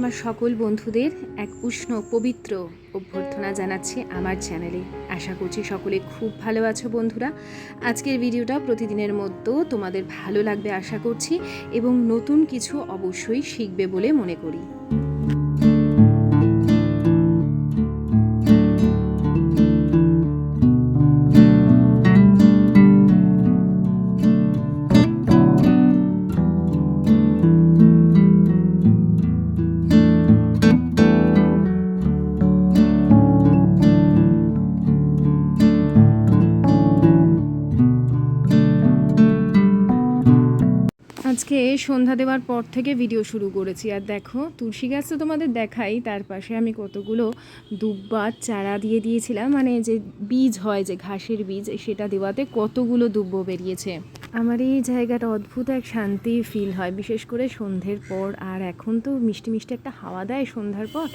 আমার সকল বন্ধুদের এক উষ্ণ পবিত্র অভ্যর্থনা জানাচ্ছি আমার চ্যানেলে। আশা করছি সকলে খুব ভালো আছো বন্ধুরা। আজকের ভিডিওটা প্রতিদিনের মতো তোমাদের ভালো লাগবে আশা করছি, এবং নতুন কিছু অবশ্যই শিখবে বলে মনে করি। আজকে সন্ধ্যা দেওয়ার পর থেকে ভিডিও শুরু করেছি, আর দেখো তুলসী গাছ তো তোমাদের দেখাই, তার পাশে আমি কতগুলো দুব্বার চারা দিয়ে দিয়েছিলাম, মানে যে বীজ হয়, যে ঘাসের বীজ, সেটা দেওয়াতে কতগুলো দুব্ব বেরিয়েছে। আমার এই জায়গাটা অদ্ভুত এক শান্তি ফিল হয়, বিশেষ করে সন্ধ্যের পর। আর এখন তো মিষ্টি মিষ্টি একটা হাওয়া দেয় সন্ধ্যার পর,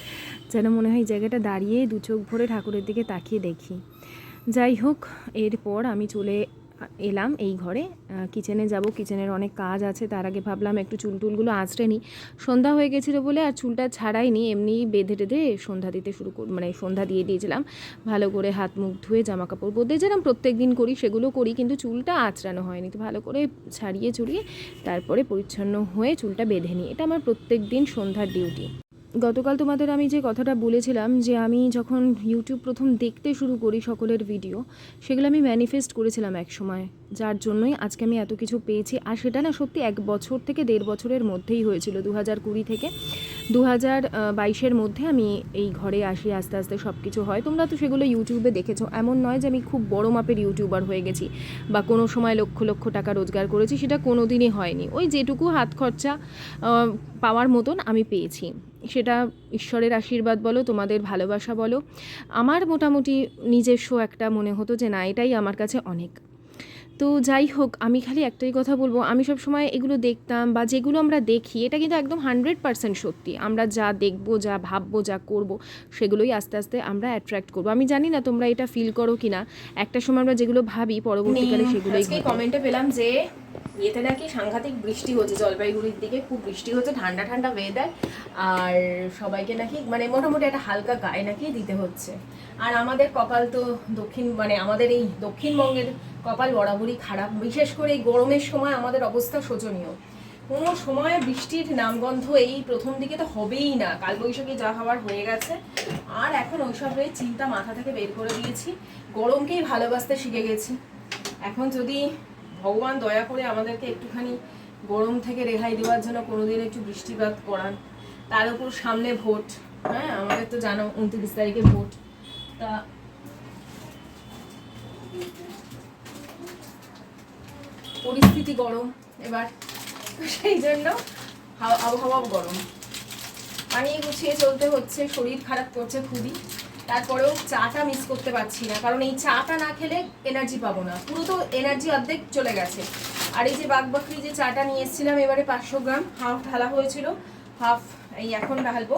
যেন মনে হয় জায়গাটা দাঁড়িয়ে দু চোখ ভরে ঠাকুরের দিকে তাকিয়ে দেখি। যাই হোক, এরপর আমি চলে এলাম এই ঘরে, কিচেনে যাব। কিচেনের অনেক কাজ আছে, তার আগে ভাবলাম একটু চুলটুলগুলো আঁচড়ে নিই। সন্ধ্যা হয়ে গেছিলো বলে আর চুলটা ছাড়াইনি, এমনি বেঁধে টেঁধে সন্ধ্যা দিতে শুরু মানে সন্ধ্যা দিয়ে দিয়েছিলাম। ভালো করে হাত মুখ ধুয়ে জামা কাপড় বদলে যেরকম প্রত্যেক দিন করি সেগুলো করি, কিন্তু চুলটা আঁচড়ানো হয়নি। তো ভালো করে ছাড়িয়ে চুড়িয়ে তারপরে পরিচ্ছন্ন হয়ে চুলটা বেঁধে নিই। এটা আমার প্রত্যেক দিন সন্ধ্যার ডিউটি। গতকাল তোমাদের আমি যে কথাটা বলেছিলাম, যে আমি যখন ইউটিউব প্রথম দেখতে শুরু করি সকলের ভিডিও, সেগুলো আমি ম্যানিফেস্ট করেছিলাম এক সময়, যার জন্যই আজকে আমি এত কিছু পেয়েছি। আর সেটা না সত্যি 1 বছর থেকে 1.5 বছরের মধ্যেই হয়েছিল। 2020 থেকে 2022-এর মধ্যে আমি এই ঘরে আসি, আস্তে আস্তে সব কিছু হয়। তোমরা তো সেগুলো ইউটিউবে দেখেছো। এমন নয় যে আমি খুব বড় মাপের ইউটিউবার হয়ে গেছি বা কোনো সময় লক্ষ লক্ষ টাকা রোজগার করেছি, সেটা কোনো দিনই হয়নি। ওই যেটুকু হাত খরচা পাওয়ার মতন আমি পেয়েছি, সেটা ঈশ্বরের আশীর্বাদ বলো, তোমাদের ভালোবাসা বলো। আমার মোটামুটি নিজস্ব একটা মনে হতো যে না, এটাই আমার কাছে অনেক। তো যাই হোক, আমি খালি একটাই কথা বলবো, আমি সব সময় এগুলো দেখতাম বা যেগুলো আমরা দেখি, এটা কিন্তু একদম 100% সত্যি। আমরা যা দেখবো, যা ভাববো, যা করব, সেগুলোই আস্তে আস্তে আমরা অ্যাট্রাক্ট করবো। আমি জানি না তোমরা এটা ফিল করো কি না। একটা সময় আমরা যেগুলো ভাবি পরবর্তীকালে সেগুলোই ঘটে। কমেন্টে পেলাম যে ইয়েতে নাকি সাংঘাতিক বৃষ্টি হচ্ছে, জলপাইগুড়ির দিকে খুব বৃষ্টি হচ্ছে, ঠান্ডা ঠান্ডা ওয়েদার, আর সবাইকে নাকি মানে মোটামুটি একটা হালকা গায়ে নাকি দিতে হচ্ছে। আর আমাদের কপাল তো মানে আমাদের এই দক্ষিণবঙ্গের কপাল বরাবরই খারাপ। বিশেষ করে এই গরমের সময় আমাদের অবস্থা শোচনীয়। কোনো সময় বৃষ্টির নামগন্ধ এই প্রথম দিকে তো হবেই না, কালবৈশাখী যা হওয়ার হয়ে গেছে। আর এখন ওইসবের চিন্তা মাথা থেকে বের করে দিয়েছি, গরমকেই ভালোবাসতে শিখে গেছি। এখন যদি ভগবান দয়া করে আমাদেরকে একটুখানি গরম থেকে রেহাই দেওয়ার জন্য কোনোদিন একটু বৃষ্টিপাত করান। তার উপর সামনে ভোট, হ্যাঁ আমাদের তো জানো 29 তারিখে ভোট। তা পরিস্থিতি গরম এবার, সেই জন্য আবহাওয়া গরম, পানি গুছিয়ে চলতে হচ্ছে। শরীর খারাপ করছে খুবই, তারপরেও চাটা মিস করতে পারছি না, কারণ এই চাটা না খেলে এনার্জি পাবো না। পুরো তো এনার্জি অর্ধেক চলে গেছে। আর এই যে বাঘবাকরি যে চাটা নিয়ে এসেছিলাম এবারে 500 গ্রাম, হাফ ঢালা হয়েছিল, হাফ এই এখন ঢালবো।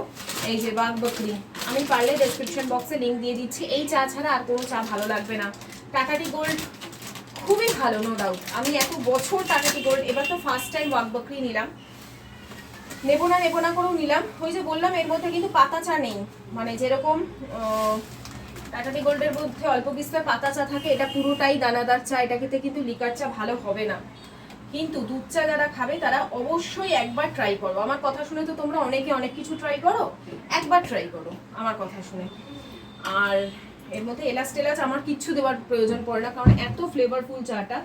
এই যে বাঘবাকরি, আমি পারলে ডেসক্রিপশন বক্সে লিঙ্ক দিয়ে দিচ্ছি। এই চা ছাড়া আর কোনো চা ভালো লাগবে না। টাটা টি গোল্ড খুবই ভালো, নো ডাউট। আমি এত বছর টাটা টি গোল্ড, এবার তো ফার্স্ট টাইম বাঘবাকরি নিলাম। নেবো না করেও নিলাম। ওই যে বললাম এর মধ্যে কিন্তু পাতা চা নেই, মানে যেরকম টাটা টি গোল্ডের মধ্যে অল্প বিস্তর পাতা চা থাকে, এটা পুরোটাই দানাদার চা। এটা খেতে কিন্তু লিকার চা ভালো হবে না, কিন্তু দুধ চা যারা খাবে তারা অবশ্যই একবার ট্রাই করো। আমার কথা শুনে তো তোমরা অনেকে অনেক কিছু ট্রাই করো, একবার ট্রাই করো আমার কথা শুনে। আর এর মধ্যে এলাচ টেলাচ আমার কিচ্ছু দেওয়ার প্রয়োজন পড়ে না, কারণ এত ফ্লেভারফুল চাটা,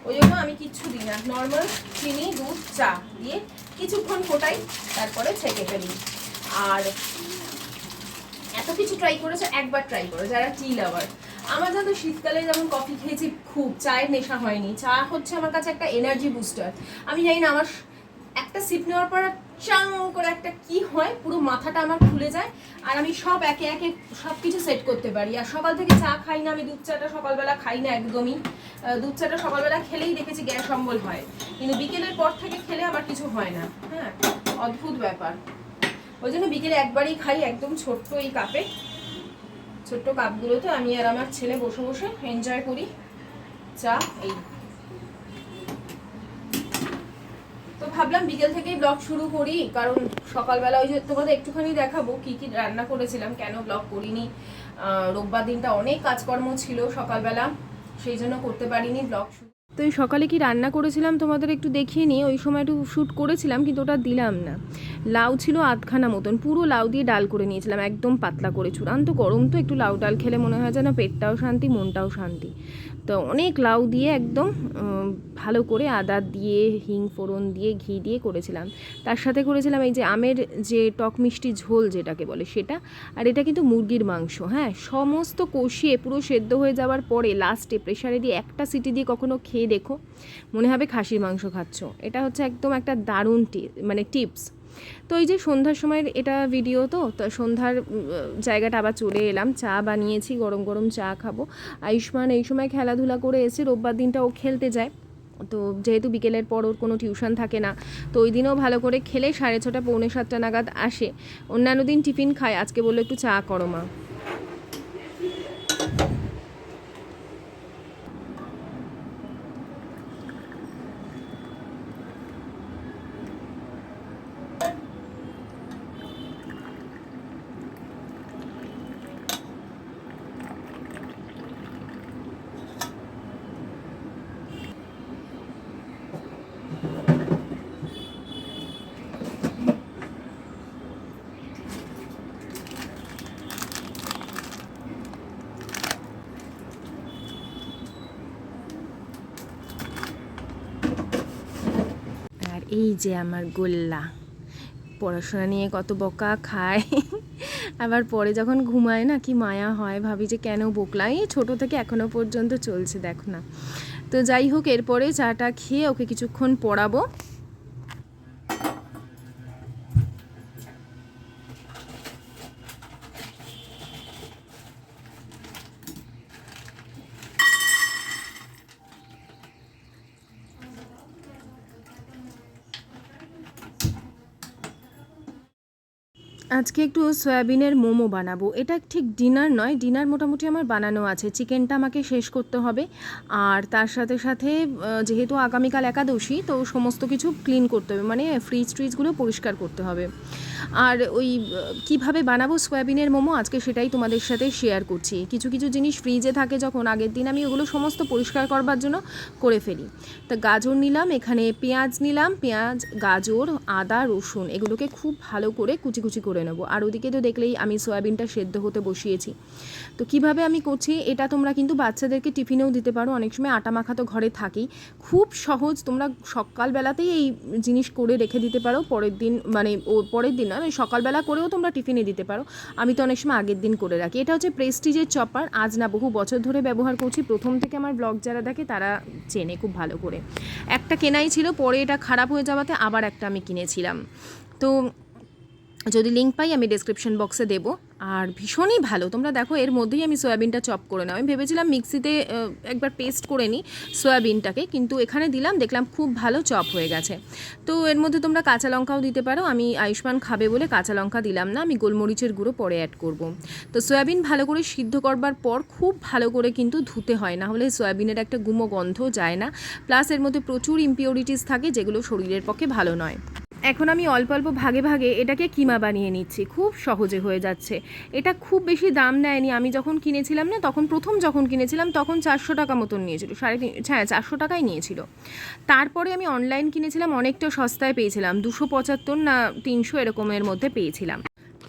ওই জন্য আমি কিচ্ছু দিই না। নর্মাল চিনি দুধ চা দিয়ে কিছুক্ষণ ফোটাই, তারপরে ছেঁকে ফেলি। আর এত কিছু ট্রাই করেছো, একবার ট্রাই করো যারা টি লাভার। আমার জানো শীতকালে যেমন কফি খেয়েছি, খুব চায়ের নেশা হয়নি। চা হচ্ছে আমার কাছে একটা এনার্জি বুস্টার। আমি জানি না, আমার একটা সিপ নেওয়ার পর চাং করে একটা কি হয়, পুরো মাথাটা আমার খুলে যায়, আর আমি সব একে একে সব কিছু সেট করতে পারি। আর সকাল থেকে চা খাই না আমি, দুধ চাটা সকালবেলা খাই না একদমই। দুধ চাটা সকালবেলা খেলেই দেখেছি গ্যাস অম্বল হয়, কিন্তু বিকেলের পর থেকে খেলে আমার কিছু হয় না। হ্যাঁ, অদ্ভুত ব্যাপার। ওই জন্য বিকেলে একবারই খাই, একদম ছোট্ট এই কাপে, ছোট্ট কাপগুলোতে আমি আর আমার ছেলে বসে বসে এনজয় করি চা। এই তো ভাবলাম বিকেল থেকেই ব্লগ শুরু করি, কারণ সকালবেলা ওই যে তোমাদের একটুখানি দেখাবো কি কি রান্না করেছিলাম, কেন ব্লগ করিনি। রোববার দিনটা অনেক কাজকর্ম ছিল সকালবেলা, সেই জন্য করতে পারিনি ব্লগ। তো এই সকালে কি রান্না করেছিলাম তোমাদের একটু দেখিয়ে নিই। ওই সময় একটু শ্যুট করেছিলাম কিন্তু ওটা দিলাম না। লাউ ছিল আধখানা মতন, পুরো লাউ দিয়ে ডাল করে নিয়েছিলাম, একদম পাতলা করে। চূড়ান্ত গরম তো, একটু লাউ ডাল খেলে মনে হয় যেন পেটটাও শান্তি মনটাও শান্তি। তো অনেক লাউ দিয়ে একদম ভালো করে আদা দিয়ে হিং ফোড়ন দিয়ে ঘি দিয়ে করেছিলাম। তার সাথে করেছিলাম এই যে আমের যে টক মিষ্টি ঝোল যেটাকে বলে সেটা। আর এটা কিন্তু মুরগির মাংস, হ্যাঁ, সমস্ত কষিয়ে পুরো সেদ্ধ হয়ে যাওয়ার পরে লাস্টে প্রেশারে দিয়ে একটা সিটি দিয়ে কখনো খেয়ে দেখো, মনে হবে খাসির মাংস খাচ্ছ। এটা হচ্ছে একদম একটা দারুণ টিপস। তো এই যে সন্ধ্যার সময় এটা ভিডিও, তো সন্ধ্যার জায়গাটা আবার চলে এলাম, চা বানিয়েছি, গরম গরম চা খাবো। আয়ুষ্মান এই সময় খেলাধুলা করে এসে, রোববার দিনটা ও খেলতে যায়, তো যেহেতু বিকেলের পর ওর কোনো টিউশন থাকে না, তো ওই দিনও ভালো করে খেলে 6:30 পৌনে 7টা নাগাদ আসে। অন্যান্য দিন টিফিন খায়, আজকে বললো একটু চা করো মা। আর এই যে আমার গোল্লা, পড়াশোনা নিয়ে কত বকা খায়, আবার পরে যখন ঘুমায় না কি মায়া হয়, ভাবি যে কেন বকলাই। ছোটো থেকে এখনও পর্যন্ত চলছে, দেখো না। তো যাই হোক, এরপরে চাটা খেয়ে ওকে কিছুক্ষণ পড়াবো। আজকে একটু সয়াবিনের মোমো বানাবো। এটা ঠিক ডিনার নয়, ডিনার মোটামুটি আমার বানানো আছে। চিকেনটা আমাকে শেষ করতে হবে, আর তার সাথে সাথে যেহেতু আগামীকাল একাদশী, তো সমস্ত কিছু ক্লিন করতে হবে, মানে ফ্রিজগুলো পরিষ্কার করতে হবে। আর ওই কিভাবে বানাবো সয়াবিনের মোমো আজকে সেটাই তোমাদের সাথে শেয়ার করছি। কিছু কিছু জিনিস ফ্রিজে থাকে যখন, আগের দিন আমি ওগুলো সমস্ত পরিষ্কার করবার জন্য করে ফেলি। তা গাজর নিলাম, এখানে পেঁয়াজ নিলাম, পেঁয়াজ গাজর আদা রসুন এগুলোকে খুব ভালো করে কুচি কুচি করে নেবো। আর ওদিকে তো দেখলেই আমি সয়াবিনটা সেদ্ধ হতে বসিয়েছি। তো কিভাবে আমি করছি এটা তোমরা কিন্তু বাচ্চাদেরকে টিফিনেও দিতে পারো, অনেক সময় আটা মাখা তো ঘরে থাকেই, খুব সহজ। তোমরা সকালবেলাতেই এই জিনিস করে রেখে দিতে পারো, পরের দিন মানে পরের দিন নয়, সকালবেলা করেও তোমরা টিফিনে দিতে পারো। আমি তো অনেক সময় আগের দিন করে রাখি। এটা হচ্ছে প্রেস্টিজের চপার, আজ না বহু বছর ধরে ব্যবহার করছি। প্রথম থেকে আমার ব্লগ যারা দেখে তারা চেনে খুব ভালো করে। একটা কেনাই ছিল, পরে এটা খারাপ হয়ে যাওয়াতে আবার একটা আমি কিনেছিলাম। তো যদি লিঙ্ক পাই আমি ডেসক্রিপশন বক্সে দেবো। আর ভীষণই ভালো, তোমরা দেখো এর মধ্যেই আমি সয়াবিনটা চপ করে নাও। আমি ভেবেছিলাম মিক্সিতে একবার পেস্ট করে নিই সয়াবিনটাকে, কিন্তু এখানে দিলাম, দেখলাম খুব ভালো চপ হয়ে গেছে। তো এর মধ্যে তোমরা কাঁচা লঙ্কাও দিতে পারো, আমি আয়ুষ্মান খাবে বলে কাঁচা লঙ্কা দিলাম না, আমি গোলমরিচের গুঁড়ো পরে অ্যাড করব। তো সয়াবিন ভালো করে সিদ্ধ করবার পর খুব ভালো করে কিন্তু ধুতে হয়, না হলে সয়াবিনের একটা গুমো গন্ধ যায় না। প্লাস এর মধ্যে প্রচুর ইমপিউরিটিস থাকে যেগুলো শরীরের পক্ষে ভালো নয়। এখন আমি অল্প অল্প ভাগে ভাগে এটাকে কিমা বানিয়ে নিচ্ছি, খুব সহজে হয়ে যাচ্ছে। এটা খুব বেশি দাম নেয়নি, আমি যখন কিনেছিলাম না তখন যখন কিনেছিলাম তখন 400 টাকা মতন নিয়েছিল, 450 টাকাই নিয়েছিল। তারপরে আমি অনলাইন কিনেছিলাম, অনেকটা সস্তায় পেয়েছিলাম, 275 না 300 এরকমের মধ্যে পেয়েছিলাম।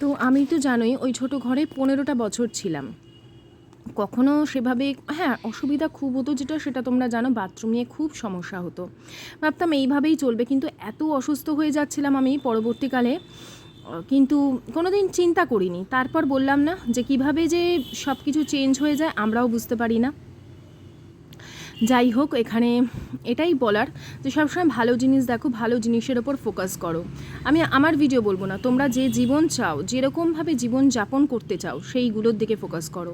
তো আমি তো জানোই ওই ছোটো ঘরে 15টা বছর ছিলাম, কখনো সেভাবে, হ্যাঁ অসুবিধা খুব হতো যেটা সেটা তোমরা জানো, বাথরুম নিয়ে খুব সমস্যা হতো। ভাবতাম এইভাবেই চলবে, কিন্তু এত অসুস্থ হয়ে যাচ্ছিলাম আমি পরবর্তীকালে, কিন্তু কোনো দিন চিন্তা করিনি। তারপর বললাম না যে কিভাবে যে সব কিছু চেঞ্জ হয়ে যায় আমরাও বুঝতে পারি না। যাই হোক, এখানে এটাই বলার যে সবসময় ভালো জিনিস দেখো, ভালো জিনিসের ওপর ফোকাস করো। আমি আমার ভিডিও বলবো না, তোমরা যে জীবন চাও, যেরকমভাবে জীবন যাপন করতে চাও সেইগুলোর দিকে ফোকাস করো।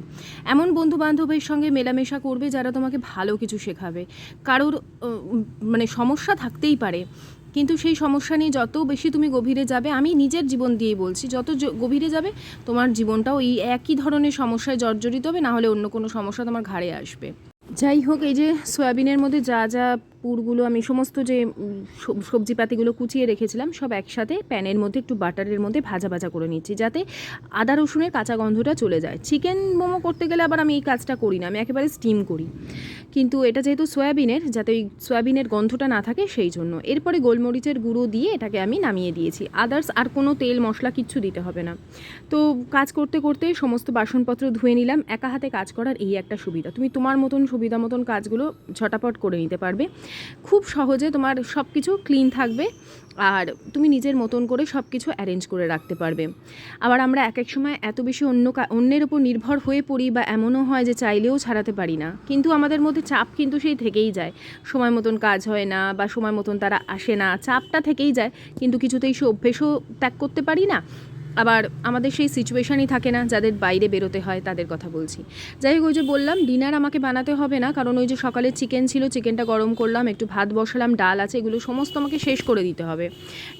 এমন বন্ধুবান্ধবের সঙ্গে মেলামেশা করবে যারা তোমাকে ভালো কিছু শেখাবে। কারোর মানে সমস্যা থাকতেই পারে, কিন্তু সেই সমস্যা নিয়ে যত বেশি তুমি গভীরে যাবে, আমি নিজের জীবন দিয়েই বলছি, যত গভীরে যাবে তোমার জীবনটাও এই একই ধরনের সমস্যায় জর্জরিত হবে, না হলে অন্য কোনো সমস্যা তোমার ঘাড়ে আসবে। যাই হোক, এই যে সয়াবিনের মধ্যে যা যা পুরগুলো আমি সমস্ত যে সবজিপাতিগুলো কুচিয়ে রেখেছিলাম সব একসাথে প্যানের মধ্যে একটু বাটারের মধ্যে ভাজা ভাজা করে নিচ্ছি, যাতে আদা রসুনের কাঁচা গন্ধটা চলে যায়। চিকেন মোমো করতে গেলে আবার আমি এই কাজটা করি না, আমি একেবারে স্টিম করি, কিন্তু এটা যেহেতু সয়াবিনের, যাতে ওই সয়াবিনের গন্ধটা না থাকে সেই জন্য। এরপরে গোলমরিচের গুঁড়ো দিয়ে এটাকে আমি নামিয়ে দিয়েছি। আদার্স আর কোনো তেল মশলা কিচ্ছু দিতে হবে না। তো কাজ করতে করতে সমস্ত বাসনপত্র ধুয়ে নিলাম। একা হাতে কাজ করার এই একটা সুবিধা, তুমি তোমার মতন সুবিধা মতন কাজগুলো ঝটাপট করে নিতে পারবে খুব সহজে। তোমার সব কিছু ক্লিন থাকবে আর তুমি নিজের মতন করে সব কিছু অ্যারেঞ্জ করে রাখতে পারবে। আবার আমরা এক এক সময় এত বেশি অন্যের উপর নির্ভর হয়ে পড়ি, বা এমনও হয় যে চাইলেও ছাড়াতে পারি না, কিন্তু আমাদের মধ্যে চাপ কিন্তু সেই থেকেই যায়। সময় মতন কাজ হয় না বা সময় মতন তারা আসে না, চাপটা থেকেই যায়, কিন্তু কিছুতেই সে অভ্যেসও ত্যাগ করতে পারি না। আবার আমাদের সেই সিচুয়েশানই থাকে না, যাদের বাইরে বেরোতে হয় তাদের কথা বলছি। যাই হোক, ওই যে বললাম ডিনার আমাকে বানাতে হবে না, কারণ ওই যে সকালে চিকেন ছিল, চিকেনটা গরম করলাম, একটু ভাত বসালাম, ডাল আছে, এগুলো সমস্ত আমাকে শেষ করে দিতে হবে।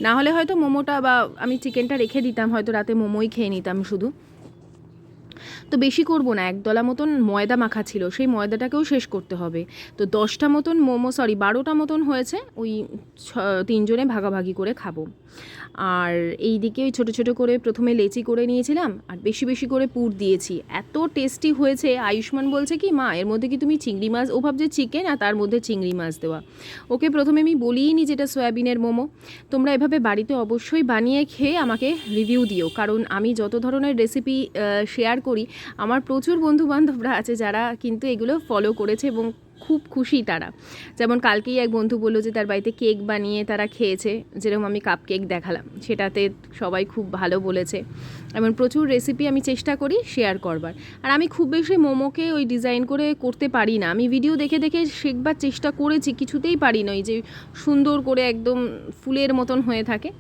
না হলে হয়তো মোমোটা বা আমি চিকেনটা রেখে দিতাম, হয়তো রাতে মোমোই খেয়ে নিতাম শুধু। তো বেশি করব না, একদলা মতন ময়দা মাখা ছিল, সেই ময়দাটাকেও শেষ করতে হবে। তো 10টা মতন মোমো, 12টা মতন হয়েছে, ওই 3জনে ভাগাভাগি করে খাবো। আর এই দিকে ওই ছোটো ছোটো করে প্রথমে লেচি করে নিয়েছিলাম আর বেশি বেশি করে পুর দিয়েছি, এত টেস্টি হয়েছে। আয়ুষ্মান বলছে কি, মা এর মধ্যে কি তুমি চিংড়ি মাছ, ও ভাবছে চিকেন আর তার মধ্যে চিংড়ি মাছ দেওয়া। ওকে প্রথমে আমি বলিই নি যেটা সয়াবিনের মোমো। তোমরা এভাবে বাড়িতে অবশ্যই বানিয়ে খেয়ে আমাকে রিভিউ দিও, কারণ আমি যত ধরনের রেসিপি শেয়ার করি, আমার প্রচুর বন্ধুবান্ধবরা আছে যারা কিন্তু এগুলো ফলো করেছে এবং খুব খুশি তারা। যেমন কালকেই এক বন্ধু বললো যে তার বাড়িতে কেক বানিয়ে তারা খেয়েছে, যেরকম আমি কাপ কেক দেখালাম, সেটাতে সবাই খুব ভালো বলেছে। এমন প্রচুর রেসিপি আমি চেষ্টা করি শেয়ার করবার। আর আমি খুব বেশি মোমোকে ওই ডিজাইন করে করতে পারি না, আমি ভিডিও দেখে দেখে শেখবার চেষ্টা করেছি, কিছুতেই পারি না ওই যে সুন্দর করে একদম ফুলের মতন হয়ে থাকে।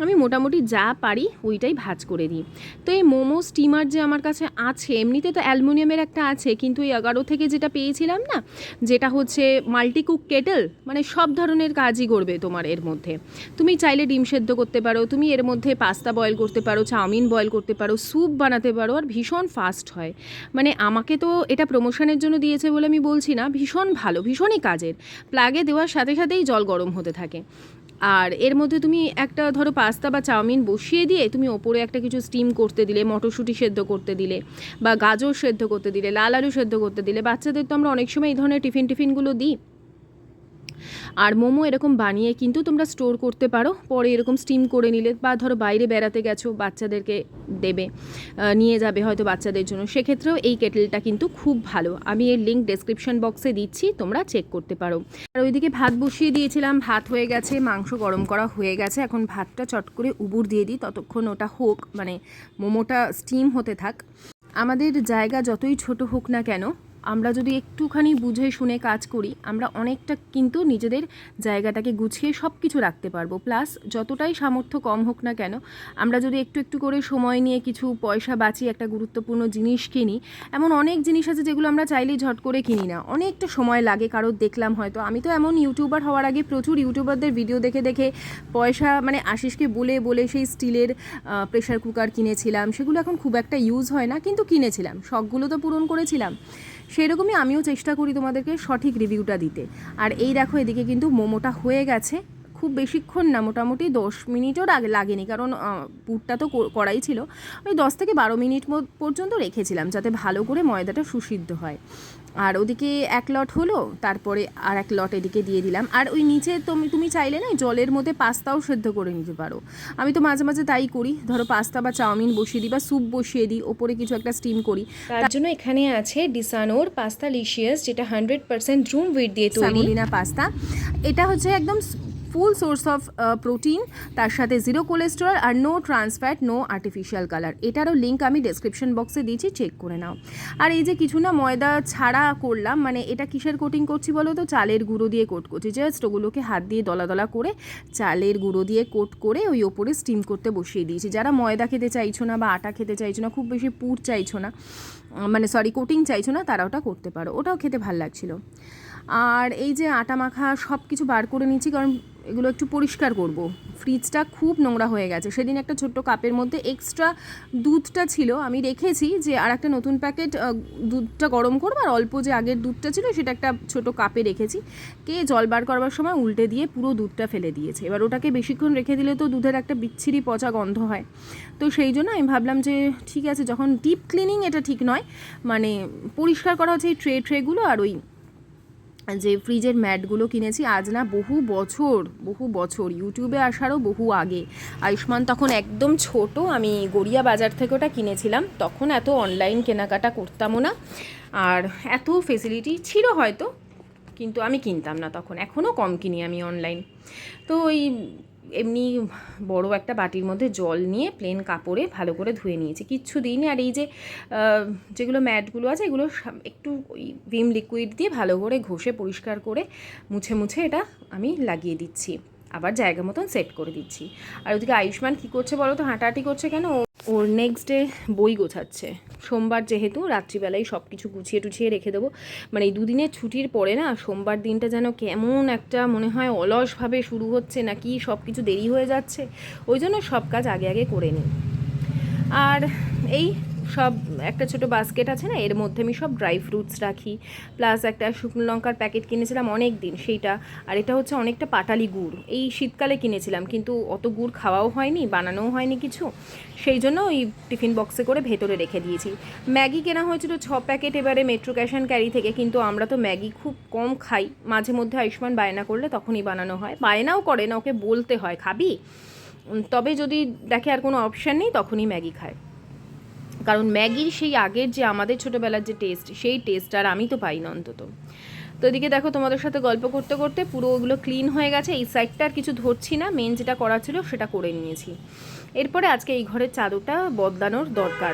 আমি মোটামুটি যা পারি ওইটাই ভাজ করে দিই। তো এই মোমো স্টিমার যে আমার কাছে আছে, এমনিতে তো অ্যালুমিনিয়ামের একটা আছে, কিন্তু এই 11 থেকে যেটা পেয়েছিলাম না, যেটা হচ্ছে মাল্টিকুক কেটেল, মানে সব ধরনের কাজই করবে তোমার এর মধ্যে। তুমি চাইলে ডিম সেদ্ধ করতে পারো, তুমি এর মধ্যে পাস্তা বয়েল করতে পারো, চাউমিন বয়েল করতে পারো, স্যুপ বানাতে পারো, আর ভীষণ ফাস্ট হয়। মানে আমাকে তো এটা প্রমোশনের জন্য দিয়েছে বলে আমি বলছি না, ভীষণ ভালো, ভীষণই কাজের। প্লাগে দেওয়ার সাথে সাথেই জল গরম হতে থাকে। আর এর মধ্যে তুমি একটা ধরো পাস্তা বা চাউমিন বসিয়ে দিয়ে তুমি ওপরে একটা কিছু স্টিম করতে দিলে, মটরশুঁটি সেদ্ধ করতে দিলে, বা গাজর সেদ্ধ করতে দিলে, লাল আলু সেদ্ধ করতে দিলে। বাচ্চাদের তো আমরা অনেক সময় এই ধরনের টিফিনগুলো দিই। আর মোমো এরকম বানিয়ে কিন্তু তোমরা স্টোর করতে পারো, পরে এরকম স্টিম করে নিলে, বা ধরো বাইরে বেড়াতে গেছো, বাচ্চাদেরকে দেবে, নিয়ে যাবে হয়তো বাচ্চাদের জন্য, সেক্ষেত্রেও এই কেটেলটা কিন্তু খুব ভালো। আমি এর লিঙ্ক ডেসক্রিপশন বক্সে দিচ্ছি, তোমরা চেক করতে পারো। আর ওইদিকে ভাত বসিয়ে দিয়েছিলাম, ভাত হয়ে গেছে, মাংস গরম করা হয়ে গেছে। এখন ভাতটা চট করে উবুর দিয়ে দিই, ততক্ষণ ওটা হোক, মানে মোমোটা স্টিম হতে থাক। আমাদের জায়গা যতই ছোট হোক না কেন, আমরা যদি একটুখানি বুঝে শুনে কাজ করি, আমরা অনেকটা কিন্তু নিজেদের জায়গাটাকে গুছিয়ে সব কিছু রাখতে পারবো। প্লাস যতটাই সামর্থ্য কম হোক না কেন, আমরা যদি একটু একটু করে সময় নিয়ে কিছু পয়সা বাঁচিয়ে একটা গুরুত্বপূর্ণ জিনিস কিনি। এমন অনেক জিনিস আছে যেগুলো আমরা চাইলেই ঝট করে কিনি না, অনেকটা সময় লাগে। কারোর দেখলাম হয়তো, আমি তো এমন ইউটিউবার হওয়ার আগে প্রচুর ইউটিউবারদের ভিডিও দেখে দেখে পয়সা, মানে আশিসকে বলে বলে সেই স্টিলের প্রেশার কুকার কিনেছিলাম, সেগুলো এখন খুব একটা ইউজ হয় না, কিন্তু কিনেছিলাম, শখগুলো তো পূরণ করেছিলাম। সেরকমই আমিও চেষ্টা করি তোমাদেরকে সঠিক রিভিউটা দিতে। আর এই দেখো, এদিকে কিন্তু মোমোটা হয়ে গেছে, খুব বেশিক্ষণ না, মোটামুটি 10 মিনিটও লাগেনি, কারণ পুরটা তো করাই ছিল। ওই 10 থেকে 12 মিনিট পর্যন্ত রেখেছিলাম, যাতে ভালো করে ময়দাটা সুসিদ্ধ হয়। আর ওদিকে এক লট হলো, তারপরে আর এক লট এদিকে দিয়ে দিলাম। আর ওই নিচে তুমি চাইলে না জলের মধ্যে পাস্তাও সেদ্ধ করে নিতে পারো। আমি তো মাঝে মাঝে তাই করি, ধরো পাস্তা বা চাউমিন বসিয়ে দিই, বা স্যুপ বসিয়ে দিই, ওপরে কিছু একটা স্টিম করি। তার জন্য এখানে আছে ডিসানোর পাস্তা লিশিয়াস, যেটা 100% রুম হুইট দিয়ে তৈরি সামোলিনা পাস্তা। এটা হচ্ছে একদম ফুল সোর্স অফ প্রোটিন, তার সাথে 0 কোলেস্টেরল আর no trans fat, no artificial colour. এটারও লিঙ্ক আমি ডেসক্রিপশন বক্সে দিয়েছি, চেক করে নাও। আর এই যে কিছু না ময়দা ছাড়া করলাম, মানে এটা কিসের কোটিং করছি বলো তো, চালের গুঁড়ো দিয়ে কোট করছি। জাস্ট ওগুলোকে হাত দিয়ে দলা দলা করে চালের গুঁড়ো দিয়ে কোট করে ওই ওপরে স্টিম করতে বসিয়ে দিয়েছি। যারা ময়দা খেতে চাইছো না বা আটা খেতে চাইছো না, খুব বেশি পুর চাইছো না, মানে কোটিং চাইছো না, তারা ওটা করতে পারো, ওটাও খেতে ভালো লাগছিলো। আর এই যে আটা মাখা সব কিছু বার করে নিচ্ছি, কারণ এগুলো একটু পরিষ্কার করব। ফ্রিজটা খুব নোংরা হয়ে গেছে। সেদিন একটা ছোট্ট কাপের মধ্যে এক্সট্রা দুধটা ছিল, আমি রেখেছি যে আর একটা নতুন প্যাকেট দুধটা গরম করবো, আর অল্প যে আগের দুধটা ছিল সেটা একটা ছোট কাপে রেখেছি। কে জল বার করবার সময় উল্টে দিয়ে পুরো দুধটা ফেলে দিয়েছে। এবার ওটাকে বেশিক্ষণ রেখে দিলে তো দুধের একটা বিচ্ছিরি পচা গন্ধ হয়। তো সেই জন্য আমি ভাবলাম যে ঠিক আছে, যখন ডিপ ক্লিনিং এটা ঠিক নয়, মানে পরিষ্কার করা হচ্ছে এই ট্রেগুলো আর ওই যে ফ্রিজের ম্যাটগুলো কিনেছি আজ না বহু বছর ইউটিউবে আসারও বহু আগে। আয়ুষ্মান তখন একদম ছোট, আমি গড়িয়া বাজার থেকে ওটা কিনেছিলাম। তখন এত অনলাইন কেনাকাটা করতামও না, আর এত ফেসিলিটি ছিল হয়তো, কিন্তু আমি কিনতাম না তখন, এখনও কম কিনি আমি অনলাইন। তো ওই এমনি বড় একটা বাটির মধ্যে জল নিয়ে প্লেন কাপড়ে ভালো করে ধুয়ে নিয়েছি, কিচ্ছু দিইনি। আর এই যে যেগুলো ম্যাটগুলো আছে এগুলো একটু ওই ভিম লিকুইড দিয়ে ভালো করে ঘষে পরিষ্কার করে মুছে এটা আমি লাগিয়ে দিচ্ছি, আবার জায়গা মতন সেট করে দিচ্ছি। আর ওদিকে আয়ুষ্মান কী করছে বলো তো, হাঁটাহাঁটি করছে কেন, ওর নেক্সট ডে বই গোছাচ্ছে। সোমবার যেহেতু রাত্রিবেলায় সব কিছু গুছিয়ে টুছিয়ে রেখে দেবো। মানে এই দুদিনের ছুটির পরে না সোমবার দিনটা যেন কেমন একটা মনে হয় অলসভাবে শুরু হচ্ছে, নাকি সব কিছু দেরি হয়ে যাচ্ছে, ওই জন্য সব কাজ আগে আগে করে নিই। আর এই সব একটা ছোট বাস্কেট আছে না, এর মধ্যে আমি সব ড্রাই ফ্রুটস রাখি, প্লাস একটা শুকনো লঙ্কার প্যাকেট কিনেছিলাম অনেক দিন সেইটা। আর এটা হচ্ছে অনেকটা পাটালি গুড়, এই শীতকালে কিনেছিলাম, কিন্তু অত গুড় খাওয়াও হয়নি, বানানোও হয়নি কিছু, সেই জন্য ওই টিফিন বক্সে করে ভেতরে রেখে দিয়েছি। ম্যাগি কেনা হয়েছিল 6 প্যাকেট এবারে মেট্রো ক্যাশ অ্যান্ড ক্যারি থেকে, কিন্তু আমরা তো ম্যাগি খুব কম খাই, মাঝে মধ্যে আয়ুষ্মান বায়না করলে তখনই বানানো হয়, বায়নাও করে না, ওকে বলতে হয় খাবি, তবে যদি দেখে আর কোনো অপশান নেই তখনই ম্যাগি খায়। কারণ ম্যাগির সেই আগের যে আমাদের ছোটোবেলার যে টেস্ট, সেই টেস্ট আর আমি তো পাই না অন্তত। তো এদিকে দেখো তোমাদের সাথে গল্প করতে করতে পুরো ওগুলো ক্লিন হয়ে গেছে। এই সাইডটা আর কিছু ধরছি না, মেন যেটা করা ছিল সেটা করে নিয়েছি। এরপরে আজকে এই ঘরের চাদরটা বদলানোর দরকার।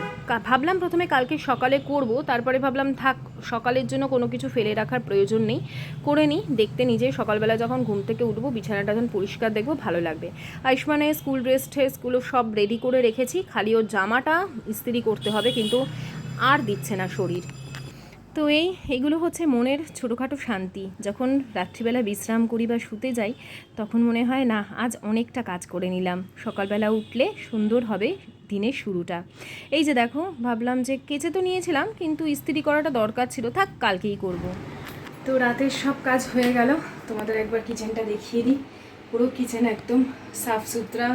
ভাবলাম প্রথমে কালকে সকালে করব, তারপরে ভাবলাম থাক, সকালের জন্য কোনো কিছু ফেলে রাখার প্রয়োজন নেই, করে নিই। দেখতে নিজে সকালবেলা যখন ঘুম থেকে উঠবো বিছানাটা যখন পরিষ্কার দেখবো ভালো লাগবে। আয়ুষ্মানের স্কুল ড্রেসগুলো সব রেডি করে রেখেছি, খালি ওর জামাটা ইস্ত্রি করতে হবে, কিন্তু আর দিচ্ছে না শরীর। তো এইগুলো হচ্ছে মনের ছোটোখাটো শান্তি। যখন রাত্রিবেলা বিশ্রাম করি বা শুতে যাই তখন মনে হয় না আজ অনেকটা কাজ করে নিলাম, সকালবেলা উঠলে সুন্দর হবে দিনের শুরুটা। এই যে দেখো, ভাবলাম যে কেচে তো নিয়েছিলাম, কিন্তু ইস্ত্রি করাটা দরকার ছিল, থাক কালকেই করব। তো রাতের সব কাজ হয়ে গেল, তোমাদের একবার কিচেনটা দেখিয়ে দিই। পুরো কিচেন একদম সাফ সুতরা,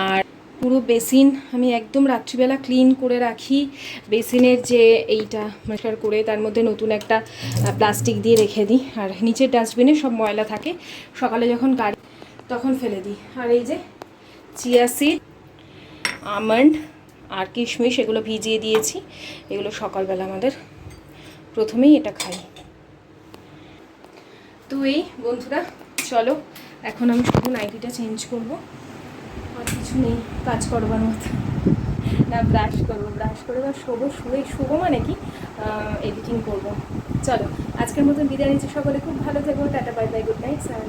আর পুরো বেসিন আমি একদম রাত্রিবেলা ক্লিন করে রাখি। বেসিনের যে এইটা পরিষ্কার করে তার মধ্যে নতুন একটা প্লাস্টিক দিয়ে রেখে দিই, আর নিচের ডাস্টবিনে সব ময়লা থাকে, সকালে যখন গাড়ি তখন ফেলে দিই। আর এই যে চিয়া সিড, আমন্ড আর কিশমিশ এগুলো ভিজিয়ে দিয়েছি, এগুলো সকালবেলা আমাদের প্রথমেই এটা খাই। তো এই বন্ধুরা চলো, এখন আমি শুধু নাইটিটা চেঞ্জ করব, আর কিছু নেই কাজ করবার মতো। না ব্রাশ করে বা শোবো মানে কি এডিটিং করব। চলো আজকের মতন বিদায় নিচ্ছি, সকলে খুব ভালো থেকো, tata bye bye, good night, সারা।